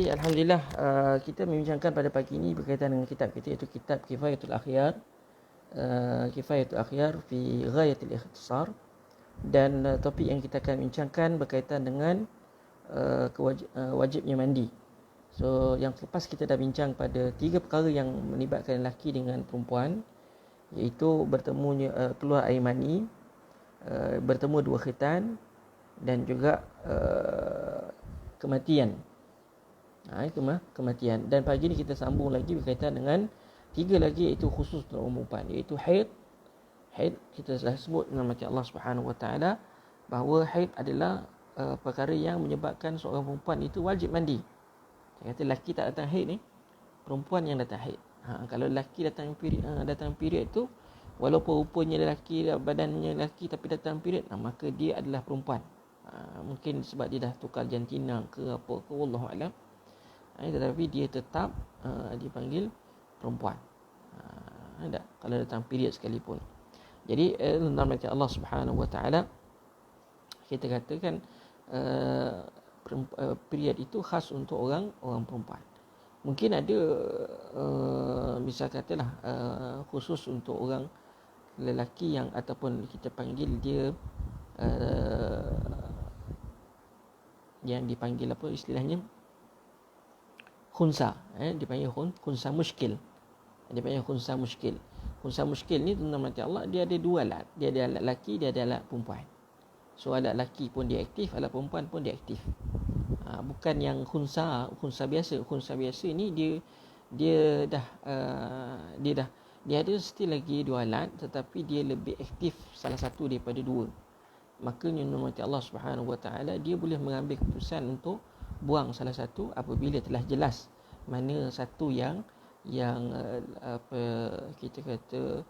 Okey, alhamdulillah kita membincangkan pada pagi ini berkaitan dengan kitab kita, iaitu kitab Kifayatul Akhyar. Kifayatul Akhyar fi Ghayatil Ikhtisar. Dan topik yang kita akan bincangkan berkaitan dengan wajibnya mandi. So yang selepas kita dah bincang pada 3 perkara yang melibatkan lelaki dengan perempuan, iaitu bertemunya keluar air mani, bertemu 2 khitan, dan juga kematian. Kematian. Dan pagi ni kita sambung lagi berkaitan dengan 3 lagi, iaitu khusus untuk perempuan, iaitu haid. Haid kita telah sebut dalam ayat Allah Subhanahu Wa Taala bahawa haid adalah perkara yang menyebabkan seorang perempuan itu wajib mandi. Dia kata lelaki tak datang haid ni, perempuan yang datang haid. Kalau lelaki datang period tu, walaupun rupanya lelaki, badannya lelaki tapi datang period, maka dia adalah perempuan. Mungkin sebab dia dah tukar jantina ke apa ke, wallahu alam. Tetapi dia tetap dipanggil perempuan. Kalau datang period sekalipun. Jadi dalam ayat Allah Subhanahu Wa Taala kita katakan period itu khas untuk orang perempuan. Mungkin ada bisa katalah khusus untuk orang lelaki yang ataupun kita panggil dia yang dipanggil apa istilahnya, khunsa, dipanggil khunsa muskil. Dipanggil khunsa muskil. Khunsa muskil ni dalam ayat Allah dia ada 2 alat. Dia ada alat lelaki, dia ada alat perempuan. So alat lelaki pun dia aktif, alat perempuan pun dia aktif. Bukan yang khunsa biasa. Khunsa biasa ni dia ada still lagi 2 alat, tetapi dia lebih aktif salah satu daripada 2. Makanya menurut Allah Subhanahu Wa Taala dia boleh mengambil keputusan untuk buang salah satu apabila telah jelas mana satu yang apa kita kata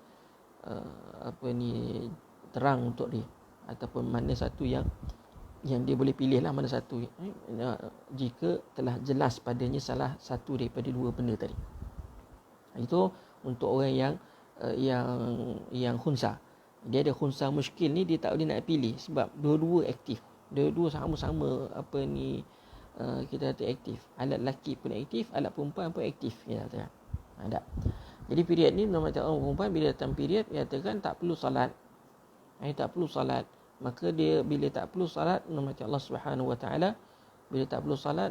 terang untuk dia, ataupun mana satu yang dia boleh pilih lah mana satu jika telah jelas padanya salah satu daripada 2 benda tadi. Itu untuk orang yang khunsa. Dia ada khunsa muskil ni, dia tak boleh nak pilih sebab dua-dua aktif. Dua-dua sama-sama kita kata aktif. Alat lelaki pun aktif, alat perempuan pun aktif. Ya katakan. Ada. Jadi period ni nama orang perempuan bila datang period dia katakan tak perlu solat. Tak perlu solat. Maka dia bila tak perlu solat, nama Allah Subhanahu Wa Taala bila tak perlu solat,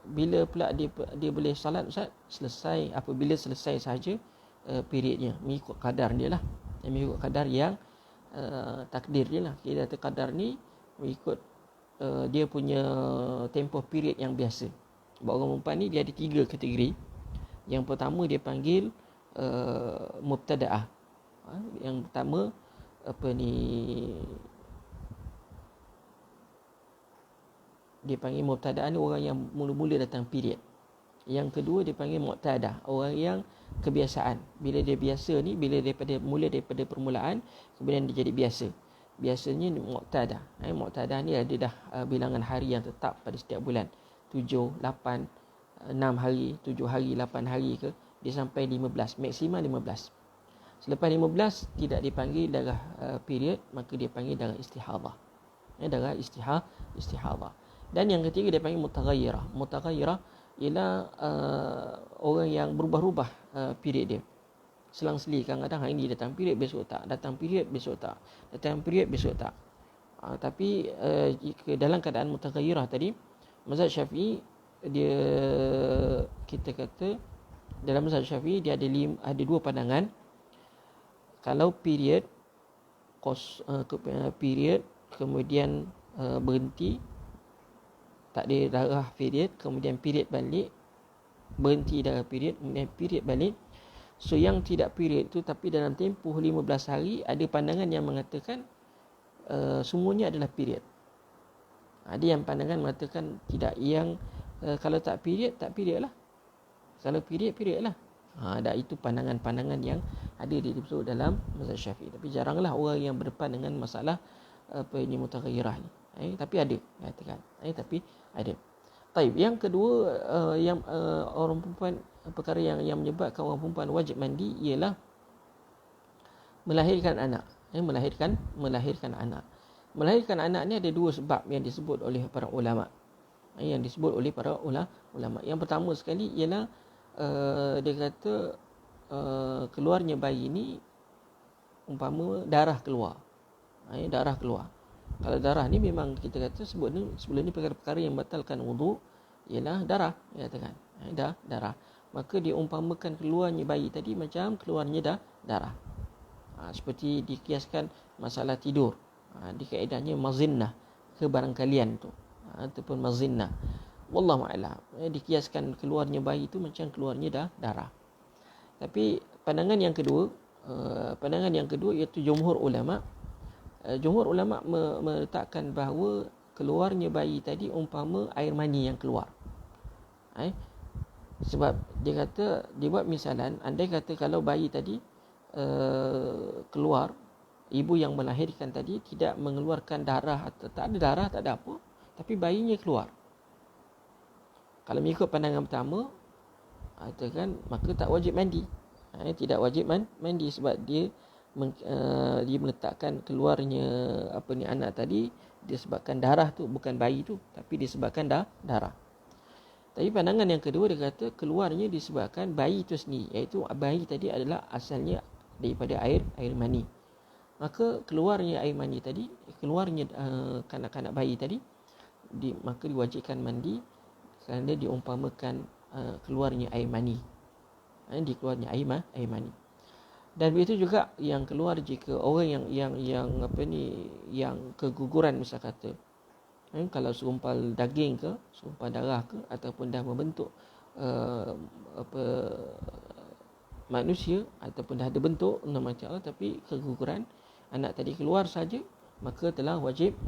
bila pula dia boleh solat Ustaz? Apabila selesai sahaja periodnya, mengikut kadar dia lah. Mengikut kadar yang takdir dia lah. Kita kata kadar ni mengikut dia punya tempoh period yang biasa. Sebab orang perempuan ni dia ada 3 kategori. Yang pertama dia panggil mubtada'ah. Yang pertama dia panggil mubtada'ah ni orang yang mula-mula datang period. Yang kedua dia panggil mu'tadah, orang yang kebiasaan. Bila dia biasa ni, bila mula daripada permulaan, kemudian dia jadi biasa. Biasanya mu'tadah. Mu'tadah ni ada dah bilangan hari yang tetap pada setiap bulan. 7, 8, 6 hari, 7 hari, 8 hari ke, dia sampai 15, maksimum 15. Selepas 15 tidak dipanggil darah period, maka dia panggil darah istihadah. Darah istihadah. Dan yang ketiga dia panggil mutaghayyirah. Mutaghayyirah ialah orang yang berubah-ubah period dia. Selang-seli, kadang-kadang hari ni datang period, besok tak. Datang period, besok tak. Datang period, besok tak. Tapi dalam keadaan mutaghayyirah tadi, mazhab Syafi'i dia kita kata dalam mazhab Syafi'i dia ada 2 pandangan. Kalau period kemudian berhenti, tak ada darah period, kemudian period balik, berhenti darah period, kemudian period balik. So yang tidak period tu tapi dalam tempoh 15 hari, ada pandangan yang mengatakan semuanya adalah period. Ada yang pandangan mengatakan tidak, yang kalau tak period lah. Kalau period lah. Itu pandangan-pandangan yang ada disebut dalam mazhab Syafi'i. Tapi jaranglah orang yang berdepan dengan masalah mutaghayyirah ni. Tapi ada katakan. Tapi ada. Taib. Yang kedua yang orang perempuan, perkara yang menyebabkan orang perempuan wajib mandi ialah melahirkan anak. Melahirkan anak. Melahirkan anak ni ada 2 sebab yang disebut oleh para ulama. yang disebut oleh para ulama. Yang pertama sekali ialah dia kata keluarnya bayi ni umpama darah keluar. Darah keluar. Kalau darah ni memang kita kata sebelum ni perkara-perkara yang batalkan wudu ialah darah, katakan. Darah. Maka diumpamakan keluarnya bayi tadi macam keluarnya darah. Seperti dikiaskan masalah tidur. Di kaedahnya mazinnah, kebarangkalian tu. Ataupun mazinnah. Wallahu a'lam. Dikiaskan keluarnya bayi tu macam keluarnya darah. Tapi pandangan yang kedua iaitu jumhur ulama. Jumhur ulama meletakkan bahawa keluarnya bayi tadi umpama air mani yang keluar. Sebab dia kata, dibuat misalan, andai kata kalau bayi tadi keluar, ibu yang melahirkan tadi tidak mengeluarkan darah, atau tak ada darah, tak ada apa, tapi bayinya keluar. Kalau mengikut pandangan pertama, katakan, maka tak wajib mandi. Tidak wajib mandi sebab dia meletakkan keluarnya anak tadi disebabkan darah tu, bukan bayi tu, tapi disebabkan darah. Tapi pandangan yang kedua, dia kata keluarnya disebabkan bayi itu sendiri, iaitu bayi tadi adalah asalnya daripada air mani. Maka keluarnya air mani tadi, keluarnya kanak-kanak bayi tadi, maka diwajibkan mandi kerana diumpamakan keluarnya air mani. Dikeluarnya air mani. Dan begitu juga yang keluar jika orang yang keguguran, misal kata, kalau serumpal daging ke, serumpal darah ke, ataupun dah membentuk manusia, ataupun dah ada bentuk nama Allah, tapi keguguran, anak tadi keluar saja, maka telah wajib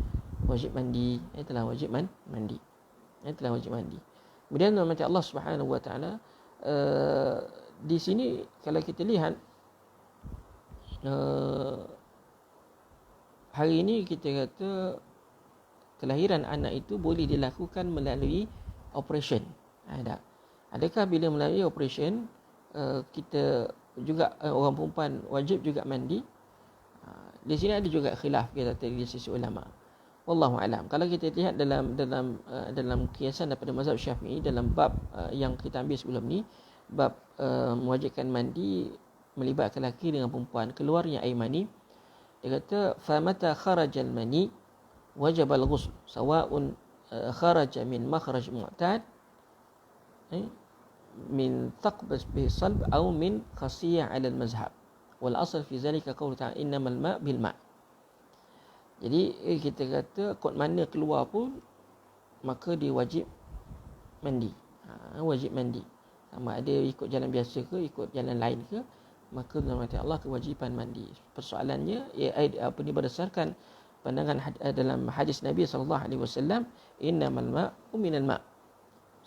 mandi. Telah wajib mandi. Kemudian nama Allah Subhanahu Wa Taala di sini kalau kita lihat, hari ini kita kata kelahiran anak itu boleh dilakukan melalui operation. Adakah bila melalui operation kita juga orang perempuan wajib juga mandi? Di sini ada juga khilaf kita dari sisi ulama. Wallahu alam. Kalau kita lihat dalam kiasan daripada mazhab Syafi'i dalam bab yang kita ambil sebelum ni, bab mewajibkan mandi melibatkan lelaki dengan perempuan, keluarnya air mani, dia kata famata kharajal mani wajib al-ghusl sawa'un kharaja min makhraj mu'tad min thaqbas bi salb atau min khasiyah 'ala al-mazhab wal asl fi zalika qaul ta'ala innamal ma' bil ma'. Jadi kita kata kod mana keluar pun maka dia wajib mandi. Wajib mandi. Sama ada ikut jalan biasa ke, ikut jalan lain ke, maka dalam hati Allah kewajipan mandi. Persoalannya berdasarkan pandangan dalam hadis Nabi SAW, innamal ma'u minal ma'.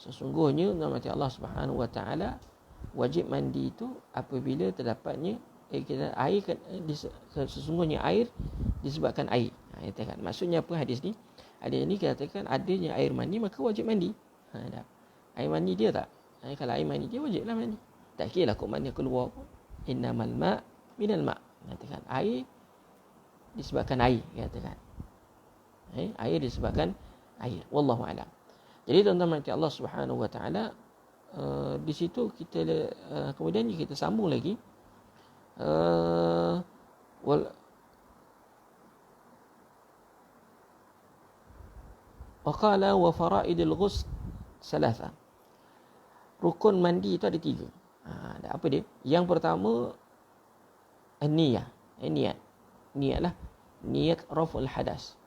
Sesungguhnya dalam hati Allah Subhanahu Wa Taala wajib mandi itu apabila terdapatnya air, sesungguhnya air disebabkan air. Maksudnya apa hadis ni? Hadis ni katakan adanya air mani maka wajib mandi. Air mani dia tak? Kalau air mani dia wajiblah mandi. Tak kira lah kok mana keluar pun. Innamal ma' minal ma'. Katakan air disebabkan air, katakan. Air disebabkan air. Wallahu a'lam. Jadi tuan-tuan mati Allah Subhanahu Wa Taala, di situ kita kemudian kita sambung lagi. Waqala wa fara'idul ghusl salasa. Rukun mandi itu ada 3. Apa dia? Yang pertama niat. Niatlah niat raf'ul hadas.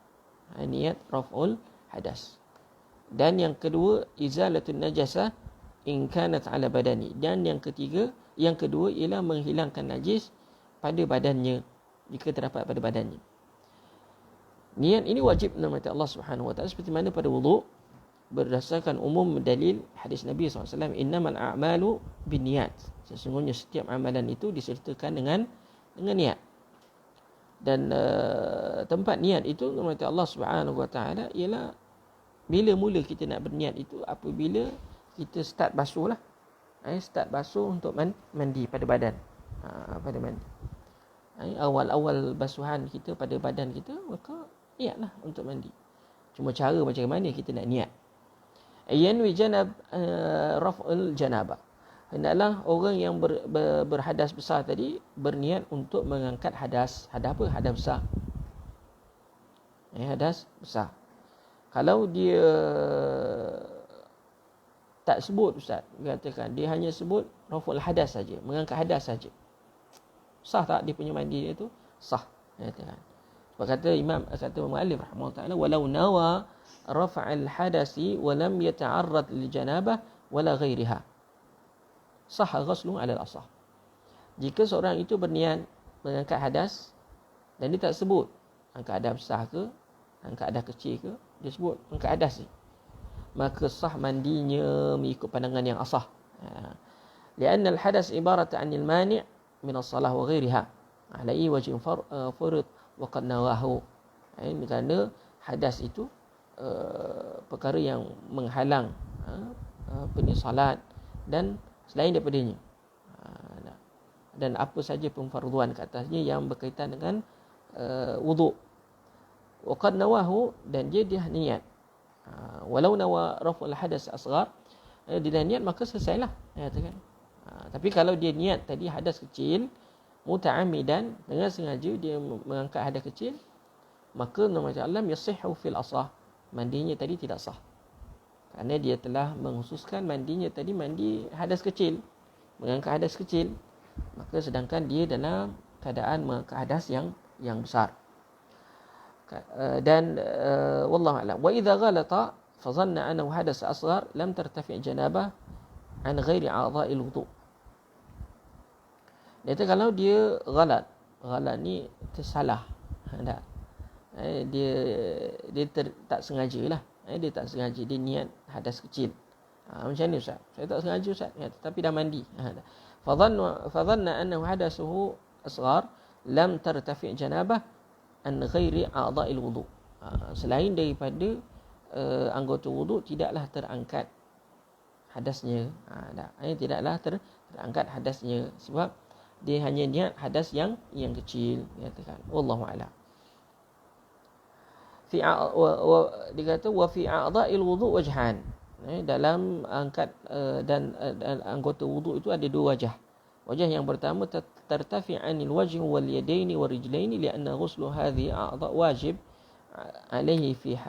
Niat raf'ul hadas. Dan yang kedua izalatun najasah in kanat ala badani. Dan yang kedua ialah menghilangkan najis pada badannya jika terdapat pada badannya. Niat ini wajib dalam hati Allah Subhanahu Wa Taala seperti mana pada wudu, berdasarkan umum dalil hadis Nabi SAW, innamal a'malu binniyat. Sesungguhnya setiap amalan itu disertakan dengan niat. Dan tempat niat itu dalam hati Allah Subhanahu Wa Taala ialah bila mula kita nak berniat itu apabila kita start basuh lah. Start basuh untuk mandi pada badan. Pada mandi. Awal-awal basuhan kita pada badan kita, maka niatlah untuk mandi. Cuma cara macam mana kita nak niat. Yanwi janab raf'ul janabah. Hendaklah orang yang berhadas besar tadi berniat untuk mengangkat hadas. Hadas apa? Hadas besar. Hadas besar. Kalau dia tak sebut Ustaz, katakan dia hanya sebut raf'ul hadas saja, mengangkat hadas saja. Sah tak dia punya mandi dia tu? Sah. Katakan. Sebab kata muallif rahimahullah taala, walau nawa raf'al hadasi wa lam yata'arrad lil janabah wala ghairiha, sah ghuslu ala al-asah. Jika seorang itu berniat mengangkat hadas dan dia tak sebut angkat hadas besar ke, angkat hadas kecil ke, dia sebut angkat hadas ni, maka sah mandinya mengikut pandangan yang asah. Lianna al-hadas ibarat 'anil mani' min as-salah wa ghairiha alai wajhin furud wa qad nawahu. Kerana hadas itu perkara yang menghalang salat dan selain daripadanya, dan apa saja pemfarduan ke atasnya yang berkaitan dengan wuduk. Waqad nawahu, dan dia niat. Walau nawa raf'ul hadas asghar, dia dah niat maka selesailah, katakan. Tapi kalau dia niat tadi hadas kecil muta'ammidan, dengan sengaja dia mengangkat hadas kecil, maka nama Allah yasihhu fil asah, mandinya tadi tidak sah. Kerana dia telah menghususkan mandinya tadi mandi hadas kecil, mengangkat hadas kecil, maka sedangkan dia dalam keadaan mengangkat hadas yang besar. Dan wallahu a'lam. Wa idza ghalata fa dhanna annahu hadas asghar lam tartafi' janabah an ghairi a'dha'il wudu'. Dia kata kalau dia ghalat ni tersalah, dia tak sengaja lah. Dia tak sengaja, dia niat hadas kecil. Macam ni Ustaz? Saya tak sengaja Ustaz, tapi dah mandi. Fadhanna annahu hadasuhu asghar lam tartafi' janabah an ghairi a'dha'il wudu'. Selain daripada anggota wudu' tidaklah terangkat hadasnya. Tidaklah terangkat hadasnya sebab dia hanya niat hadas yang kecil, katakan. Wallahu a'lam. Dia kata wa fi a'dha'il wudu' wajhan. Dalam angkat dan anggota wudu' itu ada dua wajah. Wajah yang pertama, tartafi 'anil wajhi wal yadaini wal rijlaini li'anna ghuslu hadhihi a'dha' wajib 'alayhi fi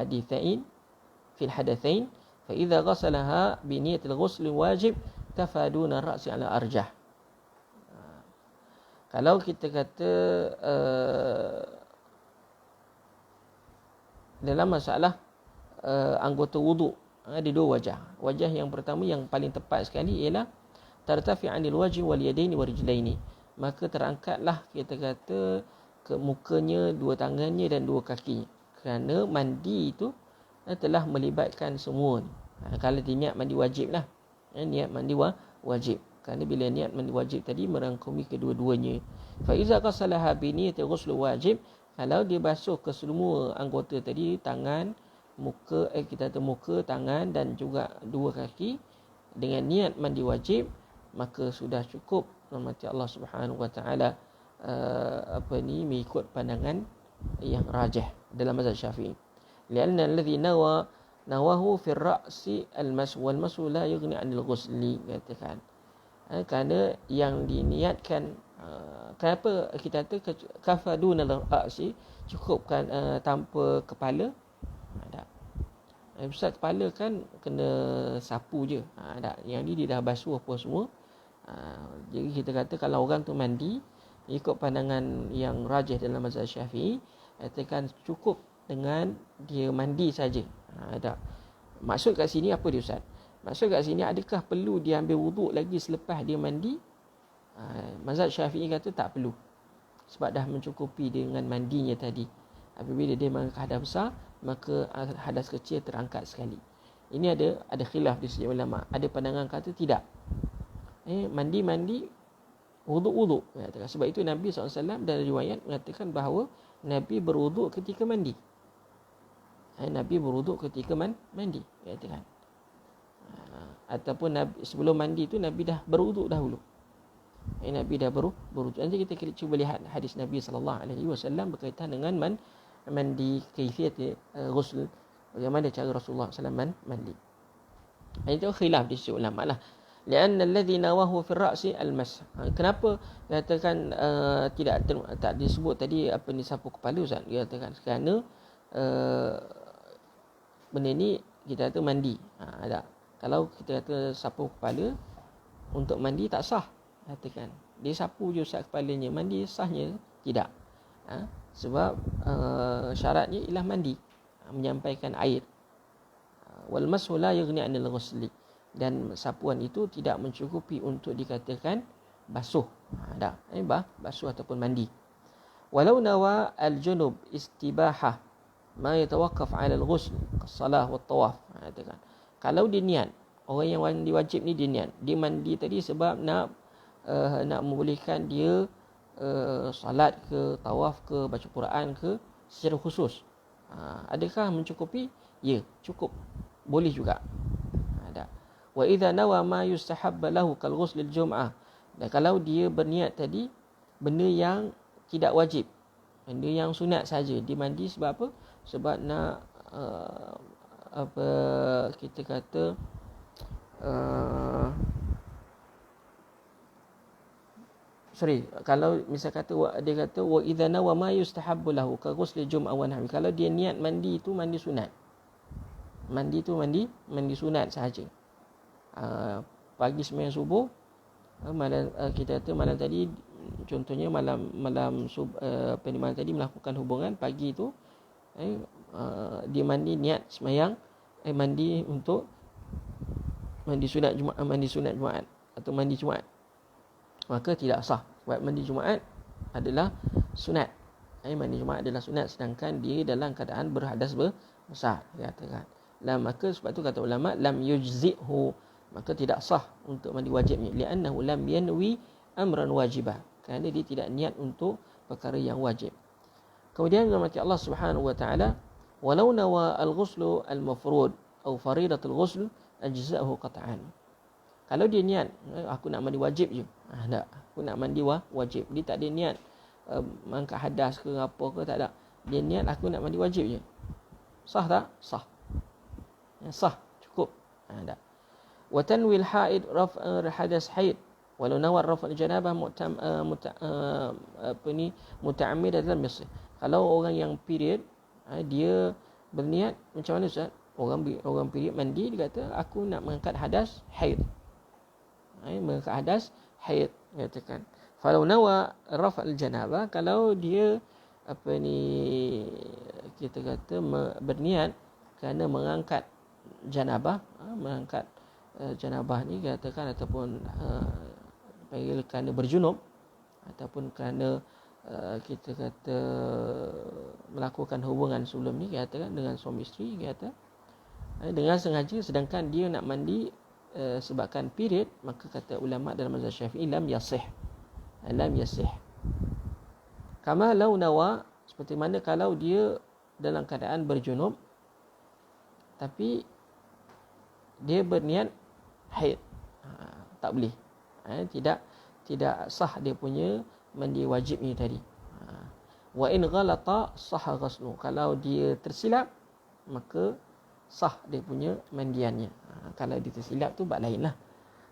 al-hadathain, fa idza ghasalaha bi niyatil ghusl wajib kafa duna ar-ra'si 'ala arjah. Kalau kita kata dalam masalah anggota wuduk, ada dua wajah. Wajah yang pertama yang paling tepat sekali ialah tartafi 'anil wajhi wal yadaini wal rijlaini. Maka terangkatlah kita kata ke mukanya, dua tangannya dan dua kakinya. Kerana mandi itu telah melibatkan semua ni. Kalau dia niat mandi wajib lah. Niat mandi wajib. Kerana bila niat mandi wajib tadi merangkumi kedua-duanya. Fa iza qasalaha bi niyyati ghusl wajib, kalau dia basuh ke semua anggota tadi, tangan, muka, kita kata muka, tangan dan juga dua kaki dengan niat mandi wajib, maka sudah cukup rahmat Allah Subhanahu wa taala mengikut pandangan yang rajih dalam mazhab Syafi'i. Lianna alladhi nawahu fi ar-ra'si al-mas wal masu la yughni 'anil ghusli, katakan. Kerana yang diniatkan, kenapa kita kata kafadun al-ra'si, cukupkan tanpa kepala? Tak. Ustaz, kepala kan kena sapu je. Tak. Yang ni dia dah basuh apa semua. Jadi kita kata kalau orang tu mandi ikut pandangan yang rajih dalam mazhab Syafi'i, katakan cukup dengan dia mandi saja. Tak. Maksud kat sini apa dia Ustaz? Maksud kat sini, adakah perlu dia ambil wuduk lagi selepas dia mandi? Mazhab Syafi'i kata tak perlu. Sebab dah mencukupi dengan mandinya tadi. Apabila dia mengangkat hadas besar, maka hadas kecil terangkat sekali. Ini ada khilaf di sejumlah ulama. Ada pandangan kata tidak. Mandi, wuduk. Sebab itu Nabi SAW dalam riwayat mengatakan bahawa Nabi berwuduk ketika mandi. Nabi berwuduk ketika mandi. Katakan. Ataupun Nabi, sebelum mandi tu Nabi dah berwuduk dahulu. Nabi dah berwuduk. Nanti kita cuba lihat hadis Nabi SAW berkaitan dengan mandi, kaifiyat ghusl, bagaimana cara Rasulullah SAW mandi. Itu khilaf di sisi ulama lah. Lian alladhi nawahu fi ra'si al-mas. Kenapa katakan tak disebut tadi apa ni sapu kepala Ustaz? Dia katakan kerana benda ni kita kata mandi. Tak. Kalau kita kata sapu kepala untuk mandi tak sah. Katakan dia sapu je Ustaz kepalanya, mandi sahnya tidak. Sebab syaratnya ialah mandi, menyampaikan air. Wal mashu la yughni 'anil ghusli, dan sapuan itu tidak mencukupi untuk dikatakan basuh. Basuh ataupun mandi. Walau nawa al-junub istibahah ma yatawaqqaf 'ala al-ghusl kas-salah wa tawaf. Kalau dia niat, orang yang mandi wajib ni dia niat, dia mandi tadi sebab nak membolehkan dia salat ke, tawaf ke, baca Quran ke secara khusus. Adakah mencukupi? Ya, cukup. Boleh juga. Wa idza nawa ma yustahab lahu kal ghusl al jum'ah. Dan kalau dia berniat tadi benda yang tidak wajib, benda yang sunat saja, dia mandi sebab apa? Sebab nak apa kita kata kalau misal kata dia kata wa idza nawa ma yustahabbu lahu ka ghusl jum'ah wa nahwi. Kalau dia niat mandi itu mandi sunat. Mandi tu mandi sunat sahaja. Pagi sembahyang subuh, malam kita kata malam tadi contohnya malam malam tadi melakukan hubungan pagi tu dia mandi niat sembahyang mandi untuk mandi sunat Jumaat atau mandi Jumaat, maka tidak sah. Sebab mandi Jumaat adalah sunat. Mandi Jumaat adalah sunat, sedangkan dia dalam keadaan berhadas besar, katakan. Maka sebab tu kata ulama lam yujzi'hu, maka tidak sah untuk mandi wajibnya, li'annahu lam yanwi amran wajibah, kerana dia tidak niat untuk perkara yang wajib. Kemudian firman Allah Subhanahu wa taala, walau nawa al-ghuslu al-mafrud atau faridatul ghusl ajza'ahu qat'an. Kalau dia niat aku nak mandi wajib je, tak, aku nak mandi wajib, dia tak ada niat mengangkat hadas ke apa ke, tak ada. Dia niat aku nak mandi wajib je. Sah tak? Sah. Sah, cukup. Tak. Wa tanwil haid raf' hadas haid walau nawar raf' al-janabah muta'ammid dalam misl. Kalau orang yang period dia berniat macam mana Ustaz? Orang period mandi, dia kata aku nak mengangkat hadas haid. Mengangkat hadas haid, katakan. Falau nawa raf' al-janabah, kalau dia kita kata berniat kerana mengangkat janabah, mengangkat janabah ni katakan, ataupun kerana berjunub, ataupun kerana kita kata melakukan hubungan sebelum ni, katakan dengan suami isteri, kata dengan sengaja, sedangkan dia nak mandi sebabkan period, maka kata ulama dalam mazhab Syafi'i lam yasih. Kama law nawa, seperti mana kalau dia dalam keadaan berjunub tapi dia berniat haid, tak boleh. Tidak sah dia punya mandi wajib ni tadi. Wa in ghalata sah ghuslu, kalau dia tersilap maka sah dia punya mandiannya. Kalau dia tersilap tu bab lain lah.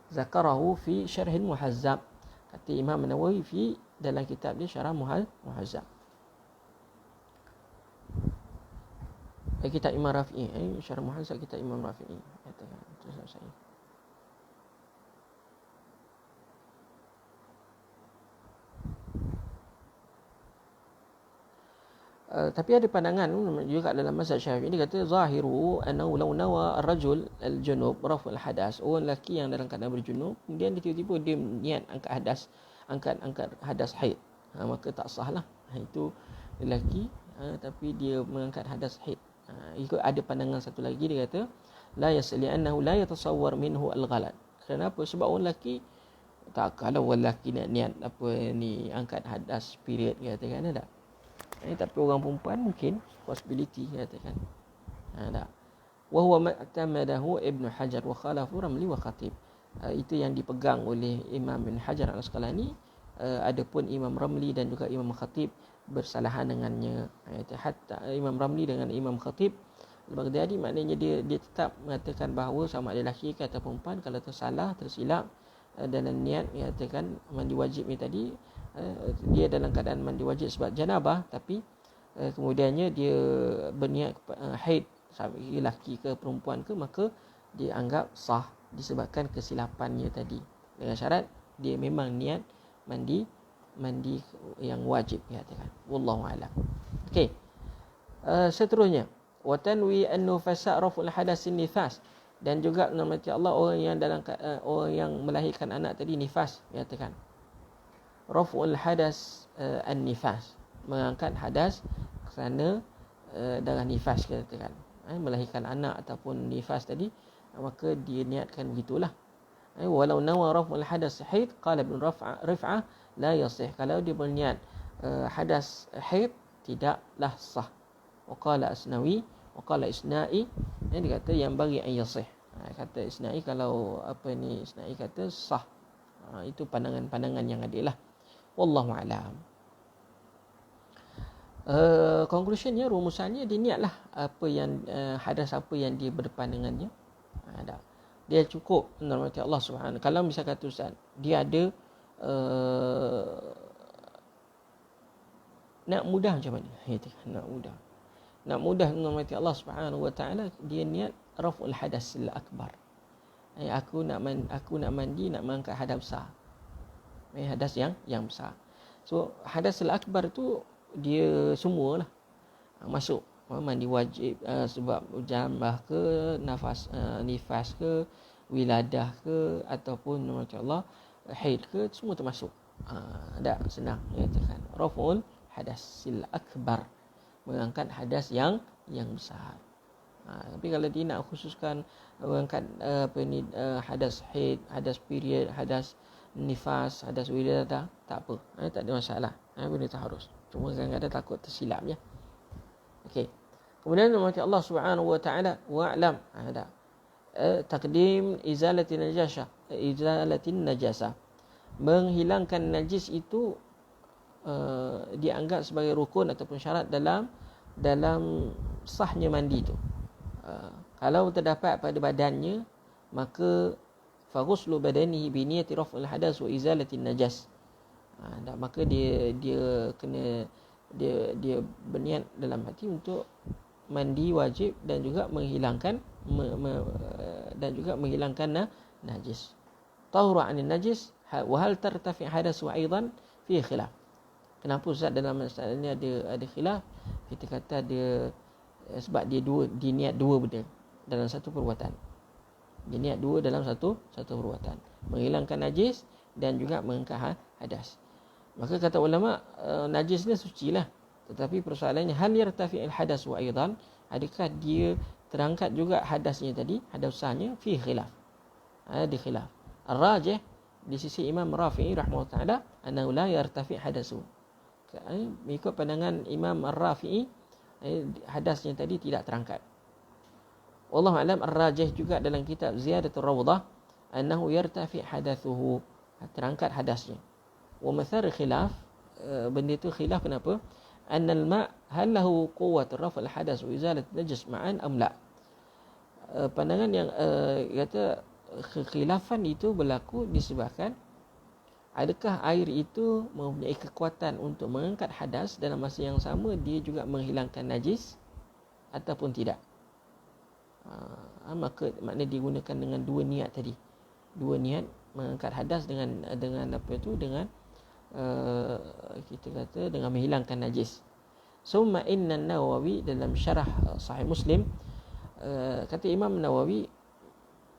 Zakarahu fi syarhil muhazzab, kata Imam Nawawi dalam kitab dia Syarah Muhazzab. Kitab Imam Rafi'i, Syarah Muhazzab kitab Imam Rafi'i, katakan itu saya. Tapi ada pandangan juga dalam mazhab Syafi'i, dia kata zahiru annahu law nawa ar-rajul al-junub raf'ul hadas, orang lelaki yang dalam keadaan berjunub kemudian dia tiba-tiba dia niat angkat hadas haid, maka tak sah lah. Itu lelaki tapi dia mengangkat hadas haid. Ikut ada pandangan satu lagi, dia kata la yasli annahu la yatasawwar minhu al-ghalat. Kenapa? Sebab orang lelaki tak, kalau orang lelaki nak niat angkat hadas period, katakan ada. Tapi orang perempuan mungkin possibility, katakan. Tak. Wa huwa ma'tamadahu Ibn Hajar wa khalafu Ramli wa Khatib. Itu yang dipegang oleh Imam Ibn Hajar Al-Asqalani. Adapun Imam Ramli dan juga Imam Khatib bersalahan dengannya. Hatta Imam Ramli dengan Imam Khatib Al-Baghdadi maknanya dia tetap mengatakan bahawa sama ada lelaki ke atau perempuan, kalau tersalah, tersilap dalam niat, mengatakan mandi wajib ni tadi, dia dalam keadaan mandi wajib sebab janabah, tapi kemudiannya dia berniat haid, lelaki ke perempuan ke, maka dia anggap sah disebabkan kesilapannya tadi, dengan syarat dia memang niat mandi yang wajib, katakan. Wallahu a'lam. Okey. Seterusnya, wa tanwi an-nufasa raful hadasin nifas, dan juga nama Allah orang yang orang yang melahirkan anak tadi nifas, katakan. Raful hadas an-nifas, mengangkat hadas kerana darah nifas, katakan. Melahirkan anak ataupun nifas tadi, maka dia niatkan begitulah. Walau nawa raful hadas haid, qala ibn Rif'ah la yasih, kalau dia berniat hadas haid tidaklah sah. Waqala Asnawi, waqala Isna'i, dia kata yang bagi an yasih. Kata Isna'i, kalau Isna'i kata sah. Itu pandangan yang adil lah. Wallahu a'lam. Conclusionnya, rumusannya, dia niatlah apa yang hadas apa yang dia berdepan dengannya. Dia cukup menghormati Allah Subhanahu. Kalau misal kata Ustaz, dia ada nak mudah macam mana? Nak mudah menghormati Allah Subhanahu wa taala, dia niat raf'ul hadasil akbar. Aku nak mandi, nak mengangkat hadas besar. Hadas yang besar. So hadasil akbar tu dia semualah masuk. Mandi wajib sebab jambah ke, nifas ke, wiladah ke, ataupun macam Allah haid ke, semua termasuk. Dah senang katakan raf'ul hadasil akbar, mengangkat hadas yang besar. Tapi kalau dia nak khususkan mengangkat hadas haid, hadas period, hadas nifas, hadas wiladah, tak apa, tak ada masalah. Benda tu harus, cuma kadang-kadang takut tersilap je. Okey. Kemudian nama Allah Subhanahu wa taala, wa'lam, ada taqdim izalatin najasa, menghilangkan najis itu dianggap sebagai rukun ataupun syarat dalam sahnya mandi itu. Kalau terdapat pada badannya, maka faghuslu badanihi bi niyyati raf'il hadas wa izalatin najas. Maka dia kena dia berniat dalam hati untuk mandi wajib dan juga menghilangkan najis. Tahuru 'anil najis wa hal tartafi hadasu aidan fi khilaf. Kenapa Ustaz dalam masalah ini ada khilaf? Kita kata ada sebab dia niat dua benda dalam satu perbuatan. Dia niat dua dalam satu perbuatan, menghilangkan najis dan juga mengangkat hadas. Maka kata ulama, najis ni sucilah, tetapi persoalannya hal yartafi al-hadas wa aidan, adakah dia terangkat juga hadasnya tadi, hadas besarnya, fi khilaf. Ada khilaf. Ar-rajih di sisi Imam Rafi'i rahimahullah taala, annahu la yartafi hadasu. Mengikut pandangan Imam Ar-Rafi'i, hadasnya tadi tidak terangkat. Wallahu alam, ar-rajih juga dalam kitab Ziyadatul Rawdah, annahu yartafi hadathuhu, terangkat hadasnya. Wa mathar khilaf, benda itu khilaf kenapa? Annal ma' hal lahu quwwat raf'al hadas wa izalat najis ma'an am la. Pandangan yang kata khilafan itu berlaku disebabkan adakah air itu mempunyai kekuatan untuk mengangkat hadas dalam masa yang sama dia juga menghilangkan najis ataupun tidak. Maka makna digunakan dengan dua niat tadi. Dua niat mengangkat hadas dengan apa itu, dengan kita kata dengan menghilangkan najis. Summa inna Nawawi dalam syarah Sahih Muslim, kata Imam Nawawi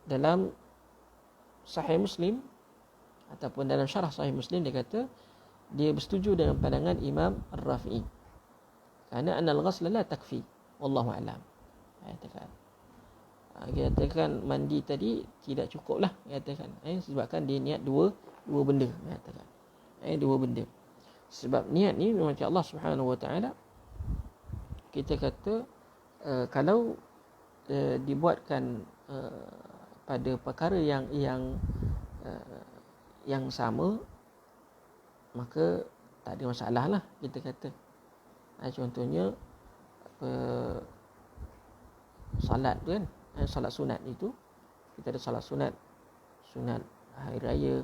dalam Sahih Muslim ataupun dalam syarah Sahih Muslim, dia kata dia bersetuju dengan pandangan Imam Ar-Rafi'i, kerana annal ghusla la takfi, wallahu a'lam. Dia katakan mandi tadi tidak cukup lah, katakan sebabkan dia niat dua benda, katakan dua benda. Sebab niat ni macam Allah Subhanahu wa taala, kita kata kalau dibuatkan pada perkara yang sama, maka tak ada masalah lah, kita kata. Contohnya salat tu kan, salat sunat itu kita ada salat sunat, sunat hari raya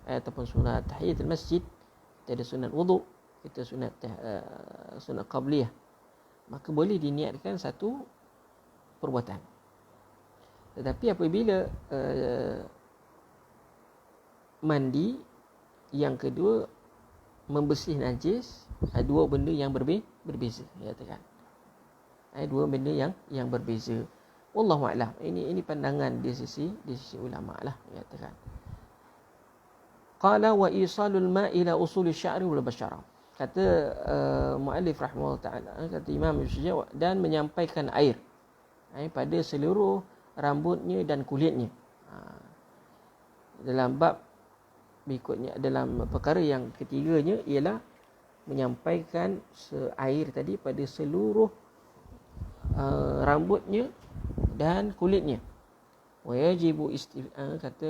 ataupun sunat tahiyatul masjid, kita ada sunat wuduk, kita sunat qabliyah, maka boleh diniatkan satu perbuatan. Tetapi apabila mandi, yang kedua membersih najis, dua benda yang berbeza, katakan. Dua benda yang berbeza. Wallahu a'lam. Ini pandangan di sisi ulama lah, katakan. Qala wa isalul ma' ila usul asy-sya'ri wal bashara. Kata muallif rahimahullah taala, kata Imam Syuja', dan menyampaikan air pada seluruh rambutnya dan kulitnya. Dalam bab berikutnya, dalam perkara yang ketiganya ialah menyampaikan air tadi pada seluruh rambutnya dan kulitnya. Wa yajibu kata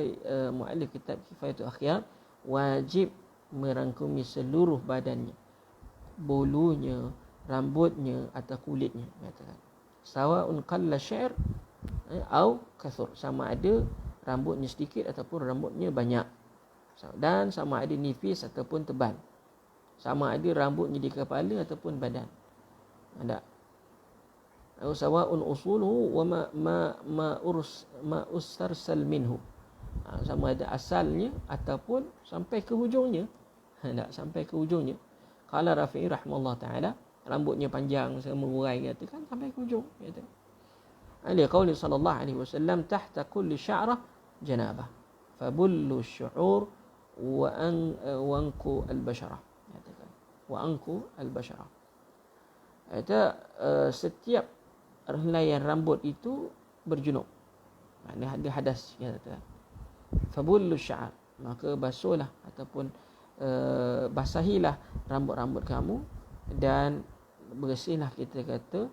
muallif kitab Kifayatul Akhyar, wajib merangkumi seluruh badannya, bulunya, rambutnya atau kulitnya, katakan. Sawa'un qalla sya'r au kathur, sama ada rambutnya sedikit ataupun rambutnya banyak, dan sama ada nipis ataupun tebal, sama ada rambutnya di kepala ataupun badan. Ada sawa'un usuluhu wa ma usarsal minhu, sama ada asalnya ataupun sampai ke hujungnya. Tak sampai ke hujungnya. Qala Rafi'i rahimahullah taala, rambutnya panjang saya mengurai, katakan sampai ke hujung, kata. Ali qauli sallallahu alaihi wasallam, tahta kulli sya'rah janabah fabullu syu'ur wa anku al-basharah, katakan. Wa anku al-basharah. Kata setiap helaian rambut itu berjunub, maknanya ada hadas, kata. Fabullu sya'ar, maka basuhlah ataupun basahilah rambut-rambut kamu, dan bersihlah kita kata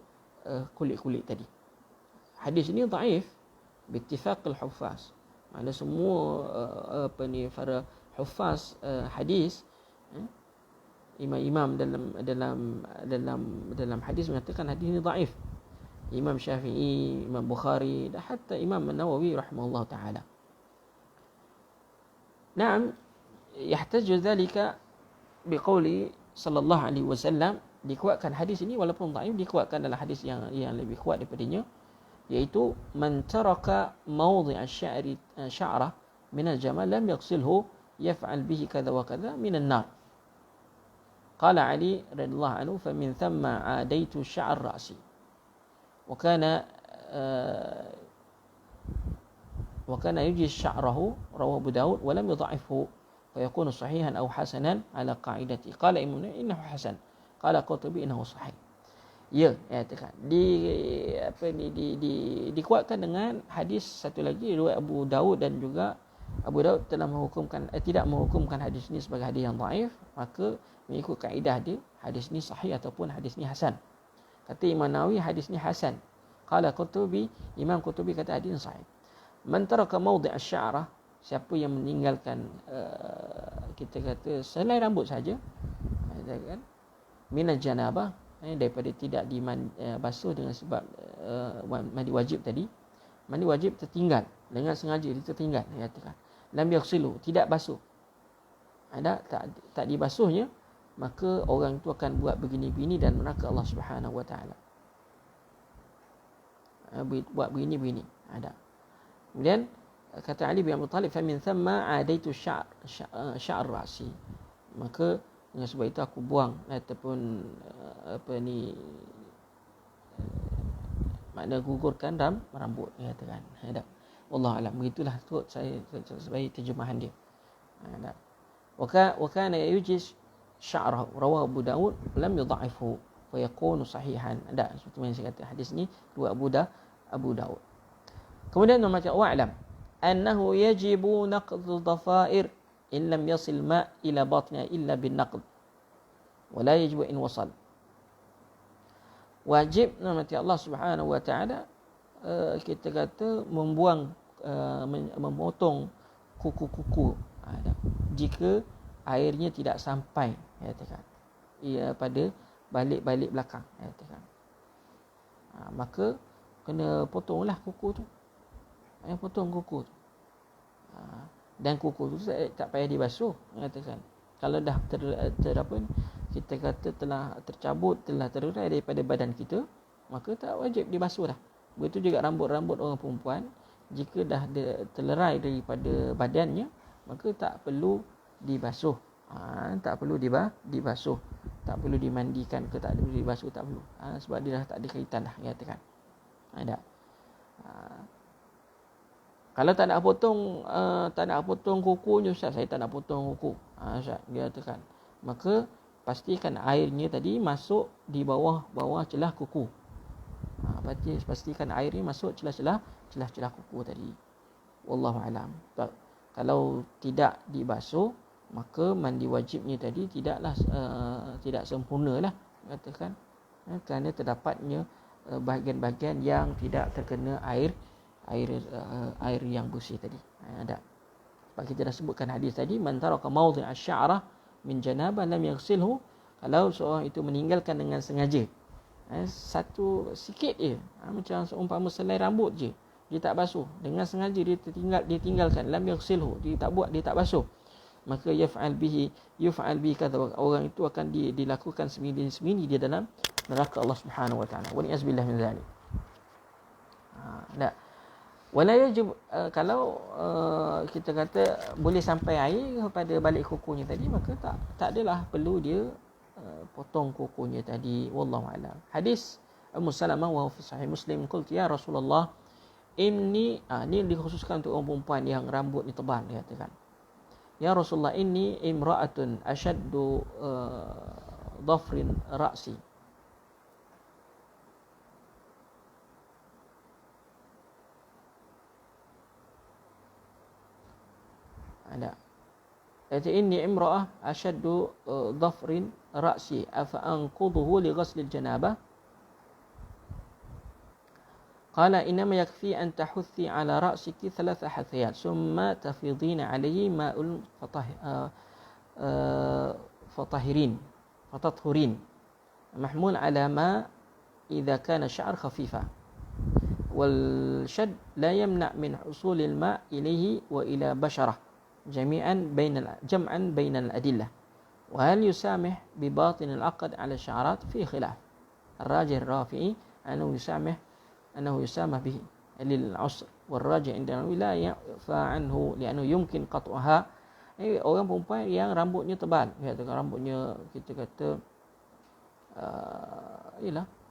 kulit-kulit tadi. Hadis ini dhaif biittifaq al-huffaz. Maknanya semua para huffaz hadis, imam-imam dalam hadis mengatakan hadis ini dhaif. Imam Syafi'i, Imam Bukhari, dan hatta Imam Nawawi rahimahullah taala. Naam, yahtaju dhalika biqauli sallallahu alaihi wasallam, dikuatkan hadis ini walaupun dhaif, dikuatkan dalam hadis yang lebih kuat daripadanya, iaitu man taraka mawdi' asy-sya'ra min al-jamal lam yaghsilhu yaf'al bihi kadha wa kadha min an-nar. Qala Ali radhiyallahu anhu, fa min thamma 'adaitu sya'r ra'si wa kana yujis sya'rahu, rawahu Abu Daud wa lam yudha'ifhu fa yakunu sahihan aw hasanan ala qa'idati. Qala Imam innahu hasan, qala Qurtubi innahu sahih. Ya, katakan dikuatkan dengan hadis satu lagi riwayat Abu Daud, dan juga Abu Daud telah menghukumkan tidak menghukumkan hadis ini sebagai hadis yang dhaif, maka mengikut kaedah dia hadis ini sahih ataupun hadis ini hasan. Kata Imam Nawawi hadis ini hasan. Qala Qurtubi, Imam Qurtubi kata hadis ini sahih. Man taraka mawdi' asy-sya'rah, siapa yang meninggalkan kita kata selai rambut saja, katakan minal janabah, daripada tidak dibasuh dengan sebab mandi wajib tadi. Mandi wajib tertinggal, dengan sengaja dia tertinggal, katakan. Lam yaghsilu, tidak basuh. Tak dibasuhnya, maka orang itu akan buat begini-begini dan neraka Allah Subhanahu wa taala. Buat begini-begini. Kemudian kata Ali bin Abi Thalib, fa min thamma adaitu sya'r ra'si, maka dengan sebab itu aku buang ataupun makna gugurkan rambut, katakan. Wallahu alam, begitulah tu saya sebagai terjemahan dia. Wa kana yujis sya'rahu, rawahu Abu Daud lam yudha'ifhu fa yakunu sahihan. Seperti yang saya kata, hadis ni riwayat Abu Daud. Kemudian membaca wa'lam annahu yajibu naqdhu dhafair in lam yasil ma' ila batniha illa bin naqd wa la yajibu in wasal. Wajib namati Allah Subhanahu wa taala kita kata memotong kuku-kuku jika airnya tidak sampai, katakan, ia pada balik-balik belakang, katakan. Maka kena potonglah kuku tu. Potong kuku tu. Dan kuku tu tak payah dibasuh, katakan. Kalau dah apa ni, kita kata telah tercabut, telah terurai daripada badan kita, maka tak wajib dibasuh dah. Begitu juga rambut-rambut orang perempuan, jika dah terlerai daripada badannya, maka tak perlu dibasuh. Tak perlu dibasuh. Tak perlu dimandikan ke tak perlu dibasuh, tak perlu. Sebab dia dah tak ada kaitan dah, katakan. Ada. Kalau tak nak potong kukunya, Ustaz, saya tak nak potong kuku. Ustaz, dia katakan. Maka pastikan airnya tadi masuk di bawah celah kuku. Pastikan air ni masuk celah kuku tadi. Wallahu alam. Kalau tidak dibasuh, maka mandi wajibnya tadi tidak sempurnalah, katakan. Kerana terdapatnya bahagian-bahagian yang tidak terkena air yang bersih tadi. Ada. Sebab kita dah sebutkan hadis tadi, man taraka mawdhi' asy-sya'rah min janabah lam yaghsilhu. Kalau seorang itu meninggalkan dengan sengaja satu sikit je, macam seumpama selai rambut je, dia tak basuh, dengan sengaja dia tinggalkan, lam yaghsilhu, dia tak basuh, maka yuf'al bihi kadza, orang itu akan dilakukan sembunyi-sembunyi di dalam neraka Allah Subhanahu wa taala. Wa ni'azbillah min zalik. Wala yajib, kalau kita kata boleh sampai air kepada balik kukunya tadi, maka tak adalah perlu dia potong kukunya tadi. Wallahu a'lam. Hadis Ummu Salamah wa fi sahih Muslim, qultu ya Rasulullah inni, ni dikhususkan untuk orang perempuan yang rambut ni tebal, dia katakan, ya Rasulullah inni imra'atun ashaddu dhafrin ra'si. Ada. Inni imra'ah ashaddu dhafrin ra'si afa anquduhu li ghusl al-janabah. Qala inma yakfi an tahuthi ala ra'siki thalatha hathiyat thumma tafidina alayhi ma'ul fatathurin mahmul ala ma idha kana sha'r khafifa wal shad la yamna min husul al-ma' ilayhi wa ila basharah jam'an bain al-adillah. Wa hal yusamih bi batin al-aqd ala sya'rat fi khilaf. Ar-rajih Rafi'i annahu yusamah bihi lil 'usr wal rajih indana la ya'fa anhu li'annahu yumkin qat'uha. Orang perempuan yang rambutnya tebal, rambutnya kita kata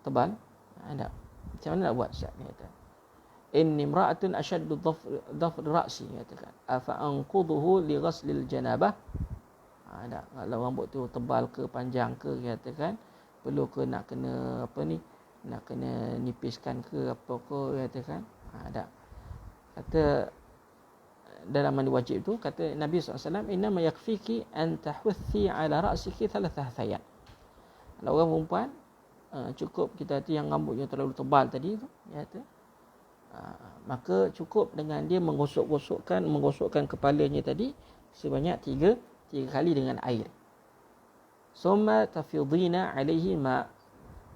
tebal, ada. Macam mana nak buat, Ustaz? Dia kata inni imra'atun ashaddu dhafr ra'si, katakan afa anquduhu li ghaslil janabah. Ada. Kalau rambut tu tebal ke panjang ke, katakan perlu ke nak kena nak kena nipiskan ke apa ke, katakan. Ada. Kata dalam mandi wajib tu, kata Nabi SAW, inna ma yakfiki an tahuthi ala ra'siki thalatha hathayat. Kalau orang perempuan cukup kita kata yang rambutnya terlalu tebal tadi tu, kata maka cukup dengan dia menggosokkan kepalanya tadi sebanyak tiga kali dengan air. Summa tafidina alaihi ma.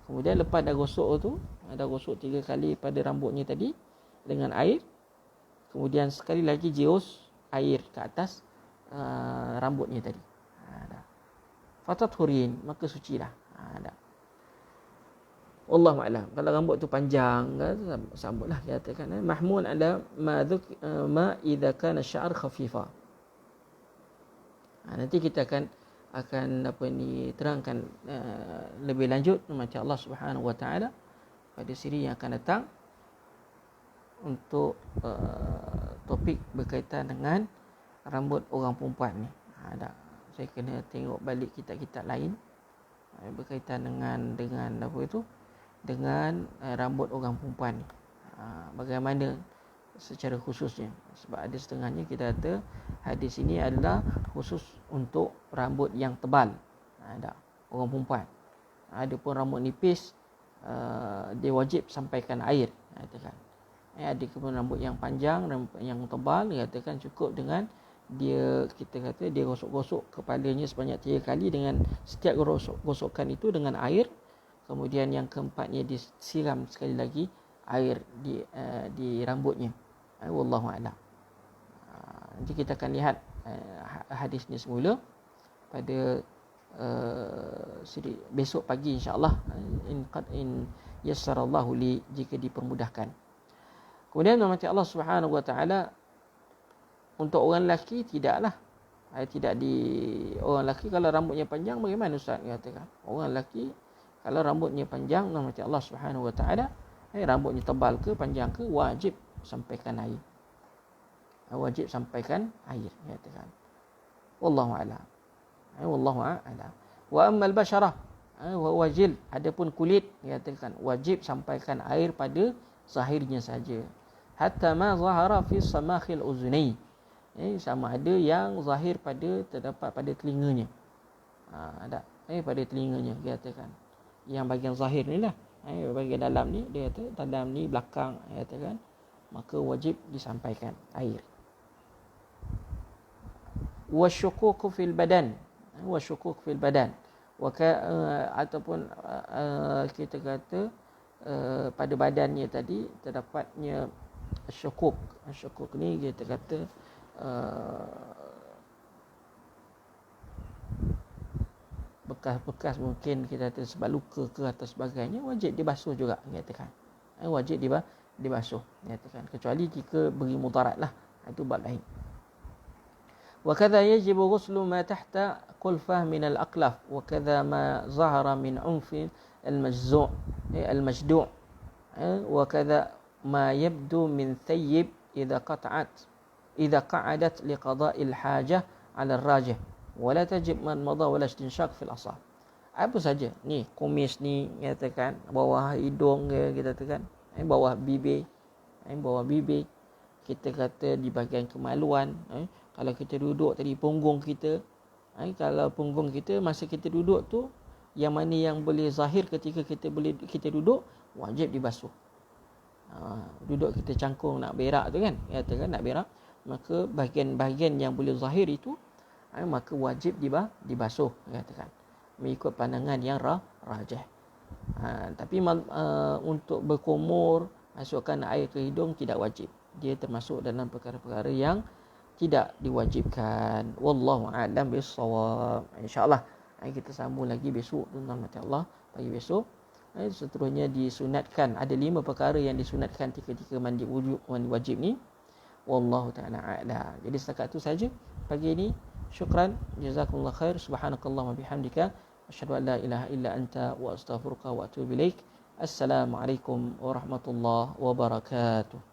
Kemudian lepas dah gosok 3 kali pada rambutnya tadi dengan air, kemudian sekali lagi jirus air ke atas rambutnya tadi. Fatathurin, maka sucilah. Wallahu a'lam. Kalau rambut tu panjang, sambutlah, katakan mahmul ala ma idza kana sya'r khafifa. Nanti kita akan terangkan lebih lanjut macam Allah Subhanahu wa taala pada siri yang akan datang untuk topik berkaitan dengan rambut orang perempuan ni. Saya kena tengok balik kitab-kitab lain berkaitan dengan apa itu, dengan rambut orang perempuan ni, bagaimana secara khususnya. Sebab ada setengahnya kita kata hadis ini adalah khusus untuk rambut yang tebal, ada orang perempuan. Ada pun rambut nipis, dia wajib sampaikan air, katakan. Ada pun rambut yang panjang, rambut yang tebal, katakan cukup dengan dia, kita kata dia gosok-gosok kepalanya sebanyak 3 kali, dengan setiap gosokan itu dengan air. Kemudian yang keempatnya disiram sekali lagi air di rambutnya. Wallahu a'lam. Nanti kita akan lihat hadis ni semula pada besok pagi insya-Allah, in yassarallahu li, jika dipermudahkan. Kemudian mati Allah Subhanahu wa taala, untuk orang lelaki tidaklah, orang lelaki kalau rambutnya panjang bagaimana Ustaz katakan? Orang lelaki kalau rambutnya panjang, mati Allah Subhanahu wa taala, rambutnya tebal ke panjang ke, wajib sampaikan air. Wajib sampaikan air, katakan. Wallahu a'lam. Wallahu a'lam. Wa ammal basyarah wa wajil, adapun kulit, katakan wajib sampaikan air pada zahirnya saja. Hatta ma zahara fi samakhil uzunain, sama ada yang zahir terdapat pada telinganya. Ada pada telinganya, katakan. Yang bahagian zahir ni lah, bahagian dalam ni, dia kata dalam ni belakang, katakan, maka wajib disampaikan air. Wasyukuku fil badan, ataupun kita kata pada badannya tadi terdapatnya syukuk ni, kita kata bekas-bekas, mungkin kita kata sebab luka ke atau sebagainya, wajib dibasuh juga, katakan. Wajib dibasuh, katakan, kecuali jika beri mudarat lah, itu bab lain. وكذا يجب غسل ما تحت قلفة من الأقلف وكذا ما ظهر من عنف المجدوع وكذا ما يبدو من ثيب إذا قعدت لقضاء الحاجة على الراجح ولا تجب من مضى ولا استنشاق في الأصح. Apa saja ni, kumis ni, katakan, bawah hidung kita katakan, bawah bibir, kita kata di bahagian kemaluan, kalau kita duduk tadi, punggung kita, kalau punggung kita masa kita duduk tu, yang mana yang boleh zahir ketika kita duduk, wajib dibasuh. Duduk kita cangkung nak berak tu kan, katakan nak berak, maka bahagian-bahagian yang boleh zahir itu, maka wajib dibasuh, katakan, mengikut pandangan yang rajih. Tapi untuk berkumur, masukkan air ke hidung tidak wajib. Dia termasuk dalam perkara-perkara yang tidak diwajibkan. Wallahu a'lam bissawab. Insya-Allah kita sambung lagi besok, tuan-tuan mati Allah, pagi besok. Seterusnya disunatkan, ada 5 perkara yang disunatkan ketika mandi wajib ni. Wallahu ta'ala a'lam. Jadi setakat itu saja pagi ini. Syukran, jazakumullah khair. Subhanakallahumma bihamdika asyhadu an la ilaha illa anta wa astaghfiruka wa atubu ilaik. Assalamualaikum warahmatullahi wabarakatuh.